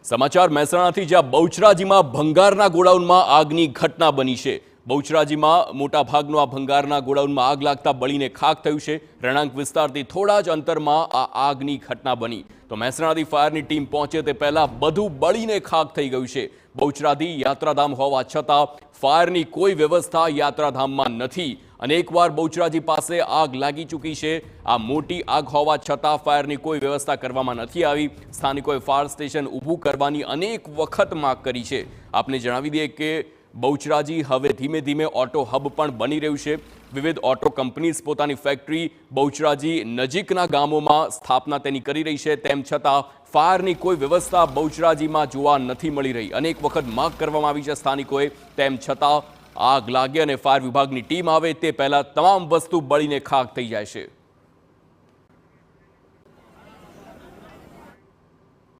સમાચાર મહેસાણાથી, જ્યાં બહુચરાજીમાં ભંગારના ગોડાઉનમાં આગની ઘટના બની છે। બહુચરાજીમાં મોટાભાગનો આ ભંગારના ગોડાઉનમાં આગ લાગતા બળીને ખાખ થયું છે। રહેણાંક વિસ્તારથી થોડા જ અંતરમાં આ આગની ઘટના બની તો મહેસાણાથી ફાયરની ટીમ પહોંચે તે પહેલા બધું બળીને ખાખ થઈ ગયું છે। બહુચરાજી યાત્રાધામ હોવા છતાં ફાયરની કોઈ વ્યવસ્થા યાત્રાધામમાં નથી અને એકવાર બહુચરાજી પાસે આગ લાગી ચૂકી છે। આ મોટી આગ હોવા છતાં ફાયરની કોઈ વ્યવસ્થા કરવામાં નથી આવી। સ્થાનિકોએ ફાયર સ્ટેશન ઊભું કરવાની અનેક વખત માંગ કરી છે। આપને જણાવી દઈએ કે બહુચરાજી હવે ધીમે ધીમે ઓટો હબ પણ બની રહ્યું છે। વિવિધ ઓટો કંપનીઝ પોતાની ફેક્ટરી બહુચરાજી નજીકના ગામોમાં સ્થાપના તેની કરી રહી છે। તેમ છતાં ફાયરની કોઈ વ્યવસ્થા બહુચરાજીમાં જોવા નથી મળી રહી। અનેક વખત માંગ કરવામાં આવી છે સ્થાનિકોએ, તેમ છતાં આગ લાગે અને ફાયર વિભાગની ટીમ આવે તે પહેલા તમામ વસ્તુ બળીને ખાખ થઈ જાય છે।